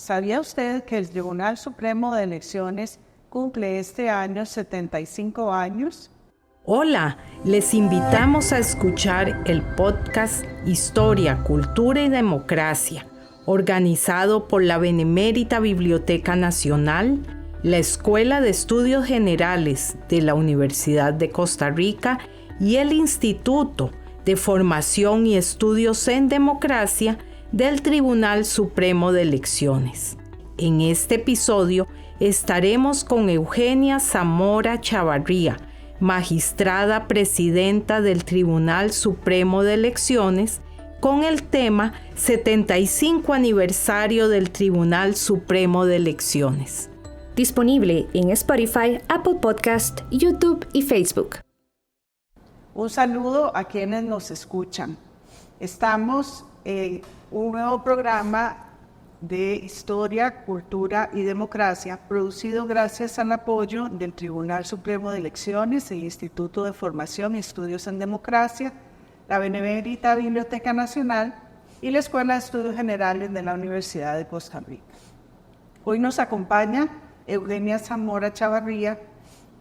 ¿Sabía usted que el Tribunal Supremo de Elecciones cumple este año 75 años? Hola, les invitamos a escuchar el podcast Historia, Cultura y Democracia, organizado por la Benemérita Biblioteca Nacional, la Escuela de Estudios Generales de la Universidad de Costa Rica y el Instituto de Formación y Estudios en Democracia del Tribunal Supremo de Elecciones. En este episodio estaremos con Eugenia Zamora Chavarría, magistrada presidenta del Tribunal Supremo de Elecciones, con el tema 75 aniversario del Tribunal Supremo de Elecciones. Disponible en Spotify, Apple Podcast, YouTube y Facebook. Un saludo a quienes nos escuchan. Estamos en un nuevo programa de Historia, Cultura y Democracia, producido gracias al apoyo del Tribunal Supremo de Elecciones, el Instituto de Formación y Estudios en Democracia, la Benemérita Biblioteca Nacional y la Escuela de Estudios Generales de la Universidad de Costa Rica. Hoy nos acompaña Eugenia Zamora Chavarría,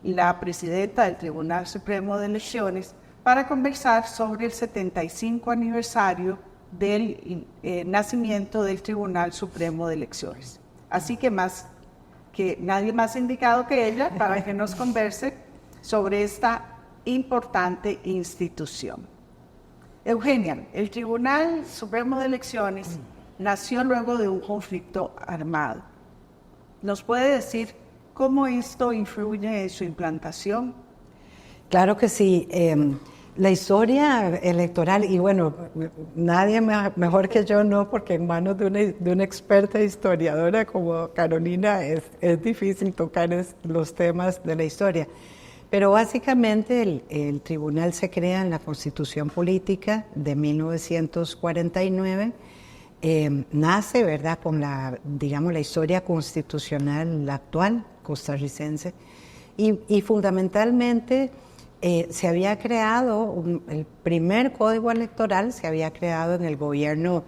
la presidenta del Tribunal Supremo de Elecciones, para conversar sobre el 75 aniversario del nacimiento del Tribunal Supremo de Elecciones. Así que nadie más indicado que ella para que nos converse sobre esta importante institución. Eugenia, el Tribunal Supremo de Elecciones nació luego de un conflicto armado. ¿Nos puede decir cómo esto influye en su implantación? Claro que sí. La historia electoral, y bueno, nadie mejor que yo, no, porque en manos de una experta historiadora como Carolina es difícil tocar los temas de la historia. Pero básicamente el tribunal se crea en la Constitución Política de 1949, nace, ¿verdad?, con la historia constitucional actual costarricense, y fundamentalmente se había creado, el primer código electoral se había creado en el gobierno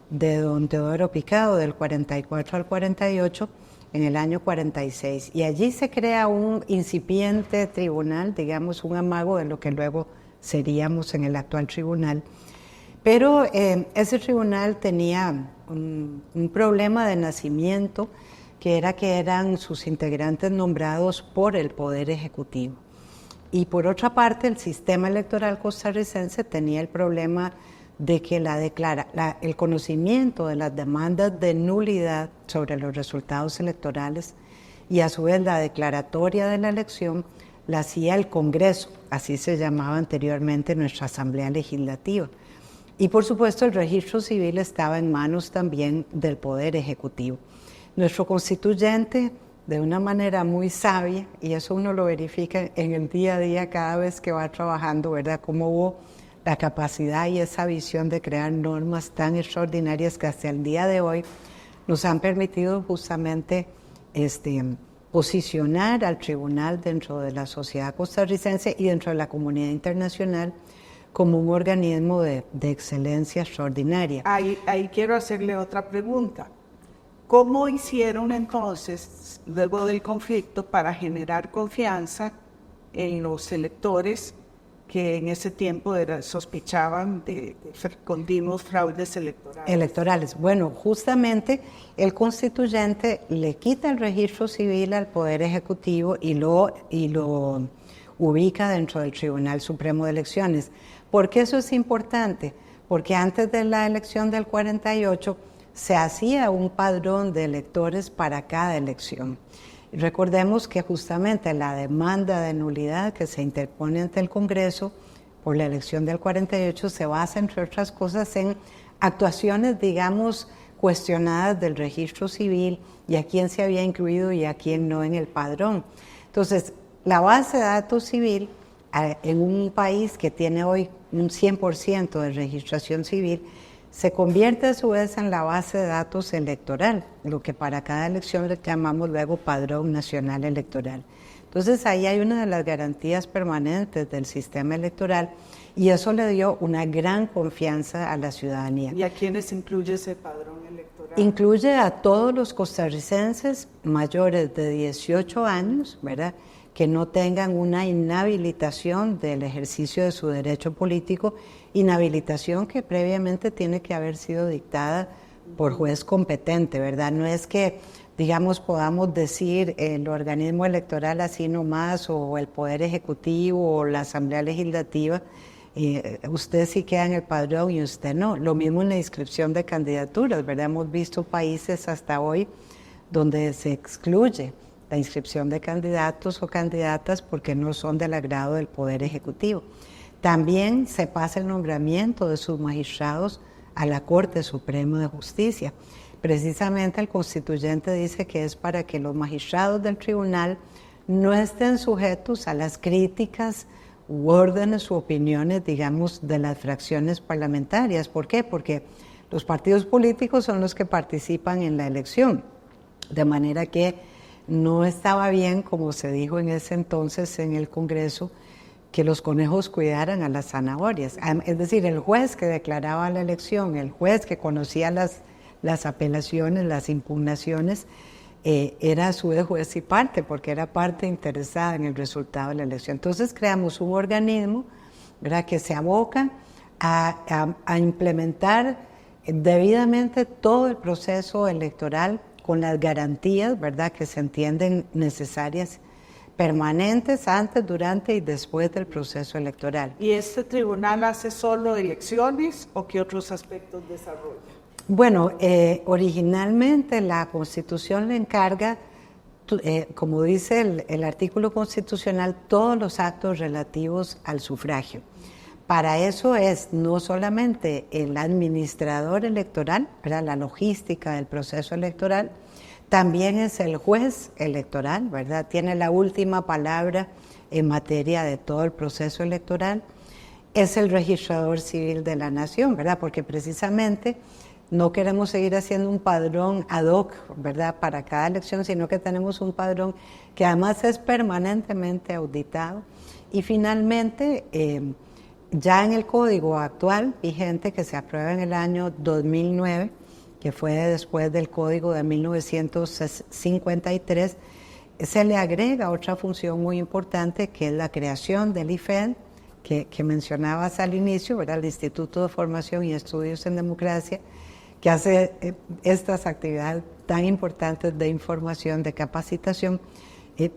de don Teodoro Picado, del 44 al 48, en el año 46. Y allí se crea un incipiente tribunal, digamos un amago de lo que luego seríamos en el actual tribunal. Pero ese tribunal tenía un problema de nacimiento, que eran sus integrantes nombrados por el Poder Ejecutivo. Y por otra parte, el sistema electoral costarricense tenía el problema de que el conocimiento de las demandas de nulidad sobre los resultados electorales y a su vez la declaratoria de la elección la hacía el Congreso, así se llamaba anteriormente nuestra Asamblea Legislativa. Y por supuesto el registro civil estaba en manos también del Poder Ejecutivo. Nuestro constituyente, de una manera muy sabia, y eso uno lo verifica en el día a día cada vez que va trabajando, ¿verdad?, cómo hubo la capacidad y esa visión de crear normas tan extraordinarias que hasta el día de hoy nos han permitido justamente posicionar al tribunal dentro de la sociedad costarricense y dentro de la comunidad internacional como un organismo de excelencia extraordinaria. Ahí quiero hacerle otra pregunta. ¿Cómo hicieron entonces, luego del conflicto, para generar confianza en los electores que en ese tiempo sospechaban de continuos fraudes electorales? Bueno, justamente el constituyente le quita el registro civil al Poder Ejecutivo y lo ubica dentro del Tribunal Supremo de Elecciones. ¿Por qué eso es importante? Porque antes de la elección del 48 se hacía un padrón de electores para cada elección. Recordemos que justamente la demanda de nulidad que se interpone ante el Congreso por la elección del 48 se basa, entre otras cosas, en actuaciones, digamos, cuestionadas del registro civil y a quién se había incluido y a quién no en el padrón. Entonces, la base de datos civil en un país que tiene hoy un 100% de registración civil se convierte a su vez en la base de datos electoral, lo que para cada elección le llamamos luego Padrón Nacional Electoral. Entonces ahí hay una de las garantías permanentes del sistema electoral y eso le dio una gran confianza a la ciudadanía. ¿Y a quiénes incluye ese padrón electoral? Incluye a todos los costarricenses mayores de 18 años, ¿verdad?, que no tengan una inhabilitación del ejercicio de su derecho político, inhabilitación que previamente tiene que haber sido dictada por juez competente, ¿verdad? No es que, digamos, podamos decir el organismo electoral así nomás, o el Poder Ejecutivo, o la Asamblea Legislativa, usted sí queda en el padrón y usted no. Lo mismo en la inscripción de candidaturas, ¿verdad? Hemos visto países hasta hoy donde se excluye la inscripción de candidatos o candidatas porque no son del agrado del Poder Ejecutivo. También se pasa el nombramiento de sus magistrados a la Corte Suprema de Justicia. Precisamente el constituyente dice que es para que los magistrados del tribunal no estén sujetos a las críticas u órdenes u opiniones, digamos, de las fracciones parlamentarias. ¿Por qué? Porque los partidos políticos son los que participan en la elección, de manera que no estaba bien, como se dijo en ese entonces en el Congreso, que los conejos cuidaran a las zanahorias. Es decir, el juez que declaraba la elección, el juez que conocía las apelaciones, las impugnaciones, era a su vez juez y parte, porque era parte interesada en el resultado de la elección. Entonces creamos un organismo, ¿verdad?, que se aboca a implementar debidamente todo el proceso electoral con las garantías, ¿verdad?, que se entienden necesarias, permanentes antes, durante y después del proceso electoral. ¿Y este tribunal hace solo elecciones o qué otros aspectos desarrolla? Bueno, originalmente la Constitución le encarga, como dice el artículo constitucional, todos los actos relativos al sufragio. Para eso es no solamente el administrador electoral, ¿verdad?, la logística del proceso electoral, también es el juez electoral, ¿verdad?, tiene la última palabra en materia de todo el proceso electoral, es el registrador civil de la nación, ¿verdad?, porque precisamente no queremos seguir haciendo un padrón ad hoc, ¿verdad?, para cada elección, sino que tenemos un padrón que además es permanentemente auditado. Y finalmente, ya en el código actual vigente que se aprueba en el año 2009, que fue después del código de 1953, se le agrega otra función muy importante que es la creación del IFED, que mencionabas al inicio, ¿verdad?, el Instituto de Formación y Estudios en Democracia, que hace estas actividades tan importantes de información, de capacitación,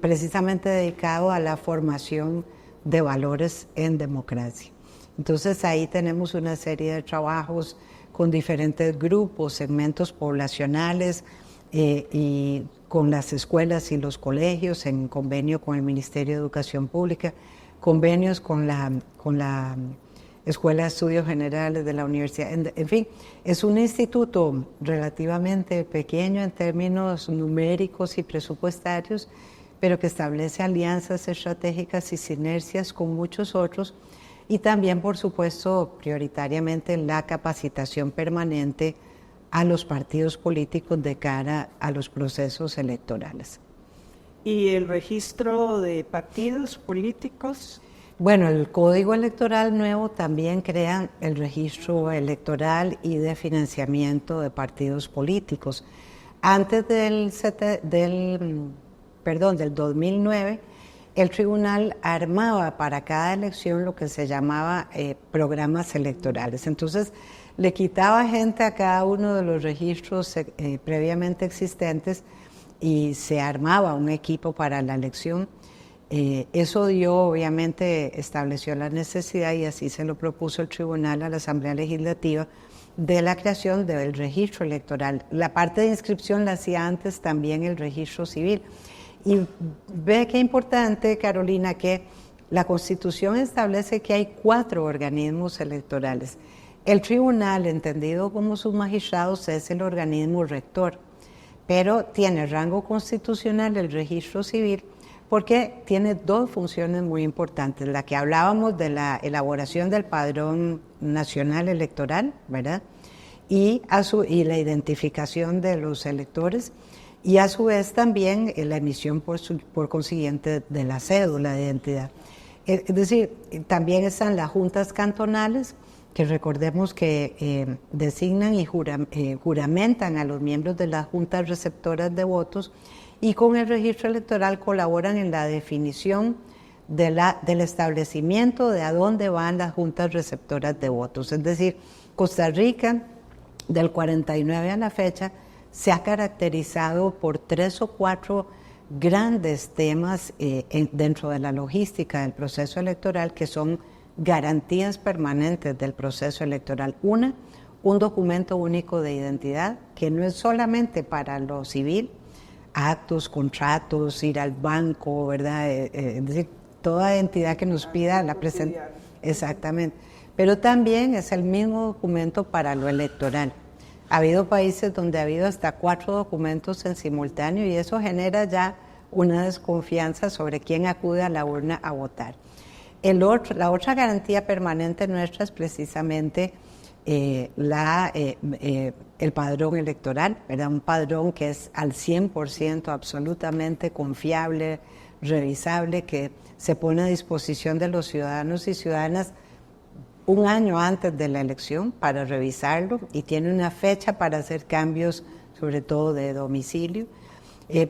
precisamente dedicado a la formación de valores en democracia. Entonces ahí tenemos una serie de trabajos con diferentes grupos, segmentos poblacionales y con las escuelas y los colegios en convenio con el Ministerio de Educación Pública, convenios con la Escuela de Estudios Generales de la Universidad. En fin, es un instituto relativamente pequeño en términos numéricos y presupuestarios, pero que establece alianzas estratégicas y sinergias con muchos otros, y también, por supuesto, prioritariamente la capacitación permanente a los partidos políticos de cara a los procesos electorales. ¿Y el registro de partidos políticos? Bueno, el Código Electoral nuevo también crea el registro electoral y de financiamiento de partidos políticos. Antes del 2009, el tribunal armaba para cada elección lo que se llamaba programas electorales. Entonces, le quitaba gente a cada uno de los registros previamente existentes y se armaba un equipo para la elección. Eso obviamente estableció la necesidad, y así se lo propuso el tribunal a la Asamblea Legislativa, de la creación del registro electoral. La parte de inscripción la hacía antes también el registro civil. Y ve qué importante, Carolina, que la Constitución establece que hay 4 organismos electorales. El tribunal, entendido como sus magistrados, es el organismo rector, pero tiene rango constitucional el registro civil porque tiene 2 funciones muy importantes. La que hablábamos de la elaboración del padrón nacional electoral, ¿verdad?, y la identificación de los electores. y a su vez también la emisión por consiguiente de la cédula de identidad. Es decir, también están las juntas cantonales, que recordemos que designan y juramentan a los miembros de las juntas receptoras de votos, y con el registro electoral colaboran en la definición del establecimiento de a dónde van las juntas receptoras de votos. Es decir, Costa Rica, del 49 a la fecha, se ha caracterizado por 3 o 4 grandes temas dentro de la logística del proceso electoral, que son garantías permanentes del proceso electoral. Un documento único de identidad, que no es solamente para lo civil, actos, contratos, ir al banco, ¿verdad? Es decir, toda entidad que nos pida la presencia. Exactamente. Pero también es el mismo documento para lo electoral. Ha habido países donde ha habido hasta 4 documentos en simultáneo, y eso genera ya una desconfianza sobre quién acude a la urna a votar. La otra garantía permanente nuestra es precisamente el padrón electoral, ¿verdad? Un padrón que es al 100% absolutamente confiable, revisable, que se pone a disposición de los ciudadanos y ciudadanas un año antes de la elección para revisarlo, y tiene una fecha para hacer cambios, sobre todo de domicilio.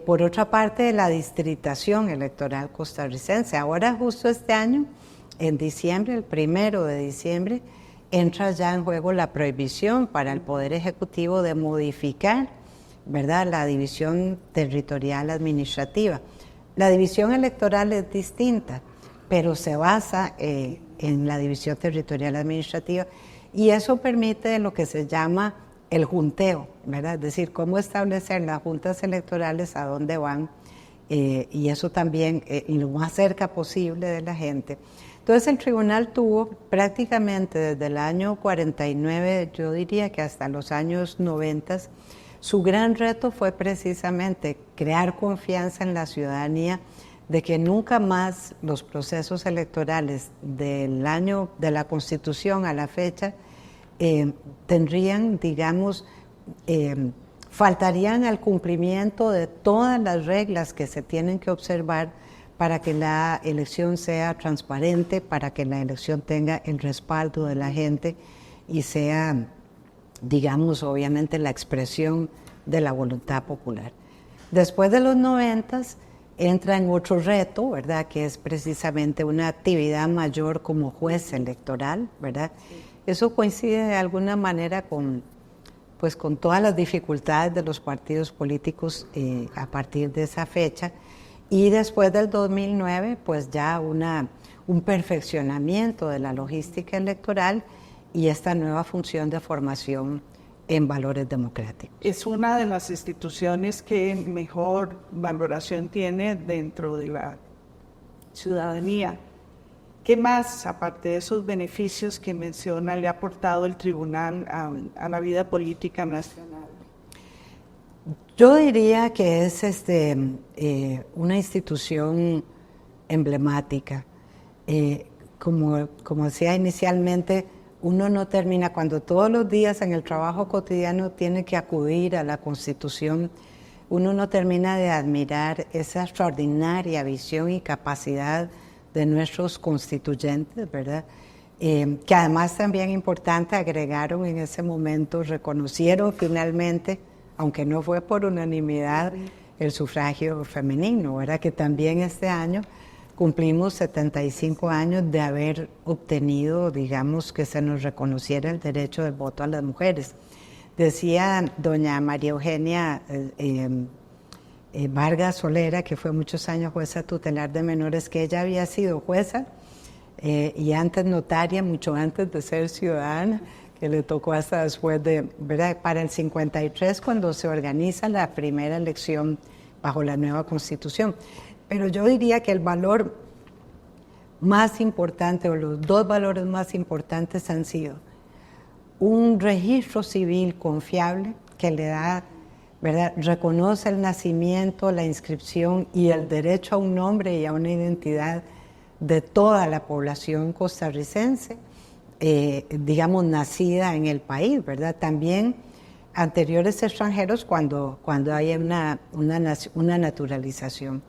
Por otra parte, la distritación electoral costarricense. Ahora, justo este año, en diciembre, el 1 de diciembre, entra ya en juego la prohibición para el Poder Ejecutivo de modificar, ¿verdad?, la división territorial administrativa. La división electoral es distinta, pero se basa en la división territorial administrativa, y eso permite lo que se llama el junteo, ¿verdad? Es decir, cómo establecer las juntas electorales a dónde van, y eso también lo más cerca posible de la gente. Entonces el tribunal tuvo prácticamente desde el año 49, yo diría que hasta los años 90, su gran reto fue precisamente crear confianza en la ciudadanía de que nunca más los procesos electorales del año de la Constitución a la fecha tendrían, digamos, faltarían al cumplimiento de todas las reglas que se tienen que observar para que la elección sea transparente, para que la elección tenga el respaldo de la gente y sea, digamos, obviamente la expresión de la voluntad popular. Después de los 90 entra en otro reto, ¿verdad?, que es precisamente una actividad mayor como juez electoral, ¿verdad? Eso coincide de alguna manera con todas las dificultades de los partidos políticos a partir de esa fecha. Y después del 2009, pues ya un perfeccionamiento de la logística electoral y esta nueva función de formación en valores democráticos. Es una de las instituciones que mejor valoración tiene dentro de la ciudadanía. ¿Qué más, aparte de esos beneficios que menciona, le ha aportado el tribunal a la vida política nacional? Yo diría que es una institución emblemática. Como decía inicialmente, uno no termina, cuando todos los días en el trabajo cotidiano tiene que acudir a la Constitución, uno no termina de admirar esa extraordinaria visión y capacidad de nuestros constituyentes, ¿verdad? Que además también importante, agregaron en ese momento, reconocieron finalmente, aunque no fue por unanimidad, el sufragio femenino, ¿verdad? Que también este año cumplimos 75 años de haber obtenido, digamos, que se nos reconociera el derecho del voto a las mujeres. Decía doña María Eugenia Vargas Solera, que fue muchos años jueza tutelar de menores, que ella había sido jueza y antes notaria, mucho antes de ser ciudadana, que le tocó hasta después de, ¿verdad?, para el 53, cuando se organiza la primera elección bajo la nueva Constitución. Pero yo diría que el valor más importante, o los dos valores más importantes, han sido un registro civil confiable que le da, ¿verdad?, reconoce el nacimiento, la inscripción y el derecho a un nombre y a una identidad de toda la población costarricense, digamos, nacida en el país, ¿verdad? También anteriores extranjeros cuando hay una naturalización.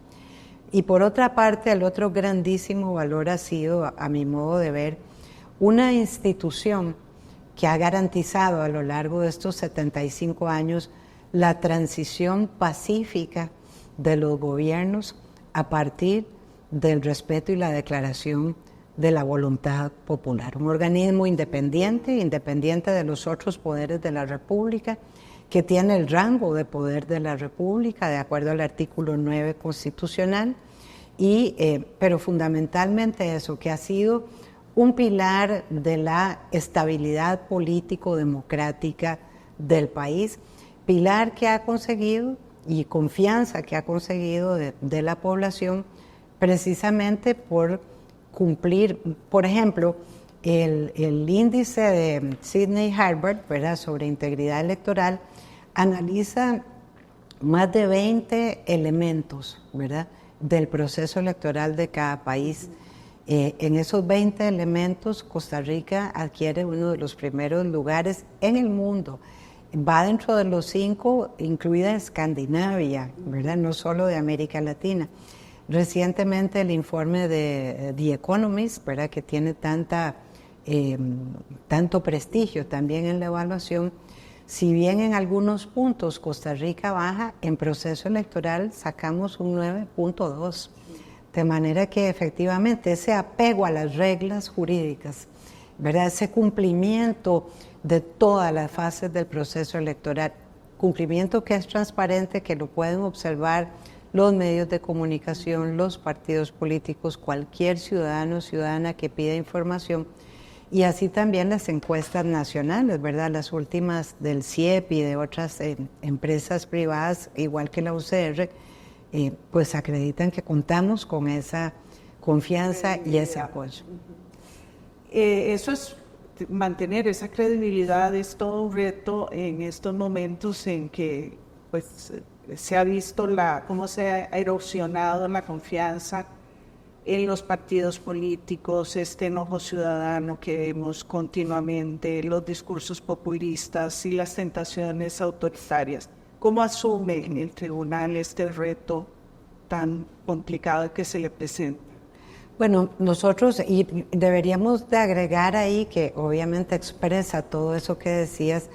Y por otra parte, el otro grandísimo valor ha sido, a mi modo de ver, una institución que ha garantizado a lo largo de estos 75 años la transición pacífica de los gobiernos a partir del respeto y la declaración de la voluntad popular. Un organismo independiente de los otros poderes de la República, que tiene el rango de poder de la República de acuerdo al artículo 9 constitucional, pero fundamentalmente eso, que ha sido un pilar de la estabilidad político-democrática del país, pilar que ha conseguido y confianza que ha conseguido de la población precisamente por cumplir, por ejemplo, el índice de Sydney Harvard, ¿verdad?, sobre integridad electoral, analiza más de 20 elementos, ¿verdad?, del proceso electoral de cada país. En esos 20 elementos, Costa Rica adquiere uno de los primeros lugares en el mundo. Va dentro de los 5, incluida Escandinavia, ¿verdad?, no solo de América Latina. Recientemente el informe de The Economist, ¿verdad?, que tiene tanto prestigio también en la evaluación, si bien en algunos puntos Costa Rica baja, en proceso electoral sacamos un 9.2. De manera que efectivamente ese apego a las reglas jurídicas, ¿verdad?, ese cumplimiento de todas las fases del proceso electoral, cumplimiento que es transparente, que lo pueden observar los medios de comunicación, los partidos políticos, cualquier ciudadano o ciudadana que pida información, y así también las encuestas nacionales, ¿verdad?, las últimas del CIEP y de otras empresas privadas, igual que la UCR, pues acreditan que contamos con esa confianza y ese apoyo. Eso es mantener esa credibilidad, es todo un reto en estos momentos en que pues se ha visto cómo se ha erosionado la confianza en los partidos políticos, este enojo ciudadano que vemos continuamente, los discursos populistas y las tentaciones autoritarias. ¿Cómo asume el tribunal este reto tan complicado que se le presenta? Bueno, nosotros, y deberíamos de agregar ahí que obviamente expresa todo eso que decías,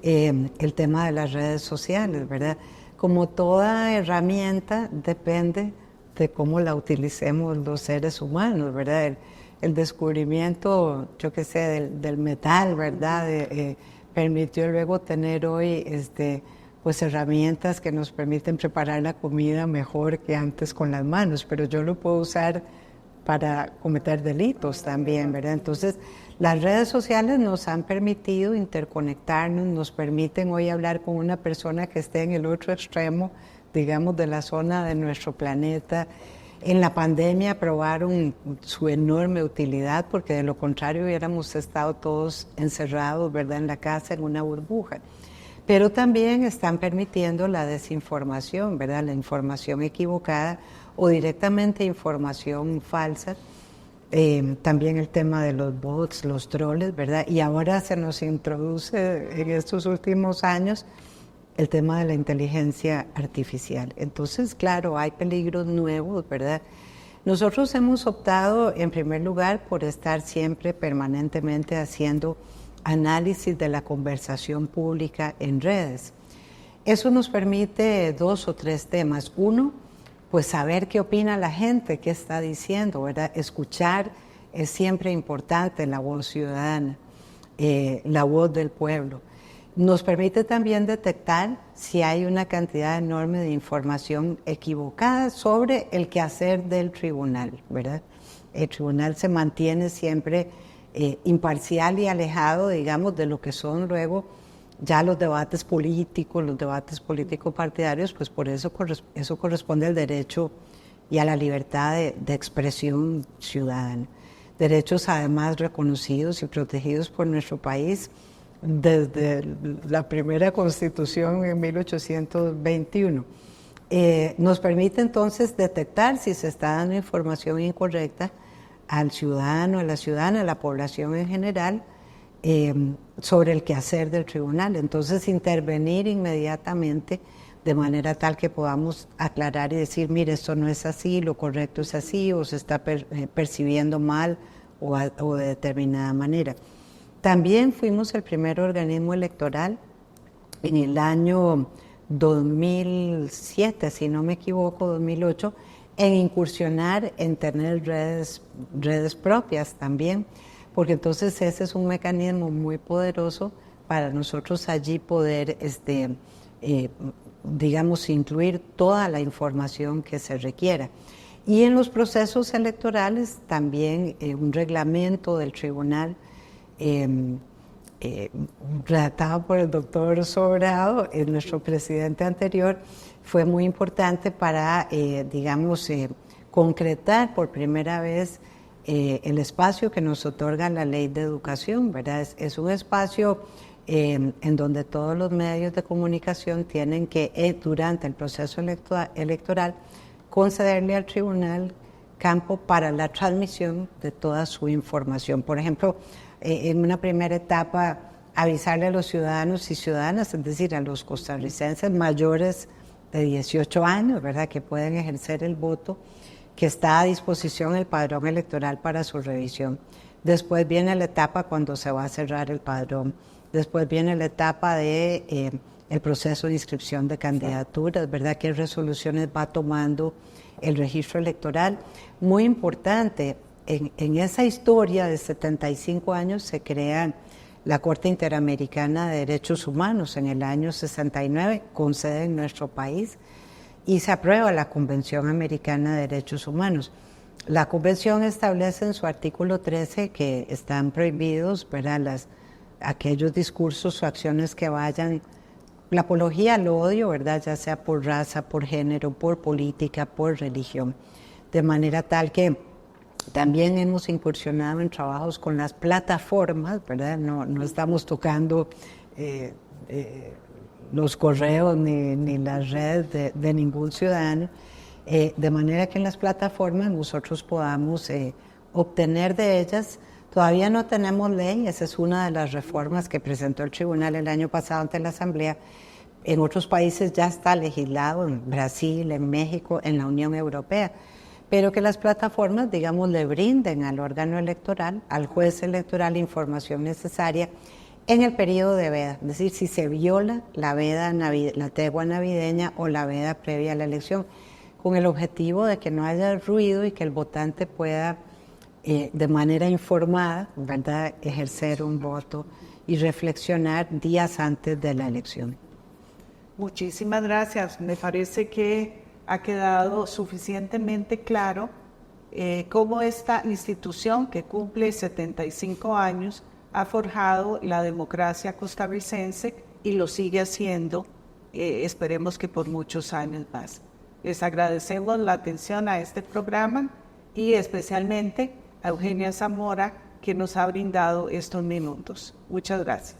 el tema de las redes sociales, ¿verdad? Como toda herramienta depende de cómo la utilicemos los seres humanos, ¿verdad? El descubrimiento, yo qué sé, del metal, ¿verdad? Permitió luego tener hoy pues herramientas que nos permiten preparar la comida mejor que antes con las manos, pero yo lo puedo usar para cometer delitos también, ¿verdad? Entonces, las redes sociales nos han permitido interconectarnos, nos permiten hoy hablar con una persona que esté en el otro extremo, digamos, de la zona de nuestro planeta. En la pandemia probaron su enorme utilidad, porque de lo contrario hubiéramos estado todos encerrados, ¿verdad?, en la casa, en una burbuja. Pero también están permitiendo la desinformación, ¿verdad?, la información equivocada o directamente información falsa. También el tema de los bots, los troles, ¿verdad? Y ahora se nos introduce en estos últimos años el tema de la inteligencia artificial. Entonces, claro, hay peligros nuevos, ¿verdad? Nosotros hemos optado, en primer lugar, por estar siempre permanentemente haciendo análisis de la conversación pública en redes. Eso nos permite 2 o 3 temas. Uno, pues saber qué opina la gente, qué está diciendo, ¿verdad? Escuchar es siempre importante, la voz ciudadana, la voz del pueblo. Nos permite también detectar si hay una cantidad enorme de información equivocada sobre el quehacer del tribunal, ¿verdad? El tribunal se mantiene siempre imparcial y alejado, digamos, de lo que son luego ya los debates político partidarios, pues por eso corresponde al derecho y a la libertad de expresión ciudadana. Derechos además reconocidos y protegidos por nuestro país desde la primera Constitución en 1821. Nos permite entonces detectar si se está dando información incorrecta al ciudadano, a la ciudadana, a la población en general, sobre el quehacer del tribunal. Entonces, intervenir inmediatamente de manera tal que podamos aclarar y decir, mire, esto no es así, lo correcto es así, o se está percibiendo mal o de determinada manera. También fuimos el primer organismo electoral en el año 2007, si no me equivoco, 2008, en incursionar en tener redes propias también, porque entonces ese es un mecanismo muy poderoso para nosotros allí poder, digamos, incluir toda la información que se requiera. Y en los procesos electorales también un reglamento del tribunal redactado por el doctor Sobrado, nuestro presidente anterior, fue muy importante para, digamos, concretar por primera vez el espacio que nos otorga la Ley de Educación, ¿verdad? Es un espacio en donde todos los medios de comunicación tienen que, durante el proceso electoral, concederle al tribunal campo para la transmisión de toda su información. Por ejemplo, en una primera etapa, avisarle a los ciudadanos y ciudadanas, es decir, a los costarricenses mayores de 18 años, ¿verdad?, que pueden ejercer el voto, que está a disposición el padrón electoral para su revisión. Después viene la etapa cuando se va a cerrar el padrón. Después viene la etapa de el proceso de inscripción de candidaturas, ¿verdad?, qué resoluciones va tomando el registro electoral. Muy importante, en esa historia de 75 años se crea la Corte Interamericana de Derechos Humanos en el año 69, con sede en nuestro país, y se aprueba la Convención Americana de Derechos Humanos. La Convención establece en su artículo 13 que están prohibidos, ¿verdad?, aquellos discursos o acciones que vayan, la apología al odio, ¿verdad?, ya sea por raza, por género, por política, por religión, de manera tal que también hemos incursionado en trabajos con las plataformas, ¿verdad? No estamos tocando los correos ni las redes de ningún ciudadano, de manera que en las plataformas nosotros podamos obtener de ellas. Todavía no tenemos ley, esa es una de las reformas que presentó el tribunal el año pasado ante la Asamblea. En otros países ya está legislado, en Brasil, en México, en la Unión Europea, pero que las plataformas, digamos, le brinden al órgano electoral, al juez electoral, información necesaria en el periodo de veda, es decir, si se viola la veda, la tregua navideña o la veda previa a la elección, con el objetivo de que no haya ruido y que el votante pueda, de manera informada, ¿verdad?, ejercer un voto y reflexionar días antes de la elección. Muchísimas gracias. Me parece que ha quedado suficientemente claro cómo esta institución que cumple 75 años ha forjado la democracia costarricense y lo sigue haciendo, esperemos que por muchos años más. Les agradecemos la atención a este programa y especialmente a Eugenia Zamora, que nos ha brindado estos minutos. Muchas gracias.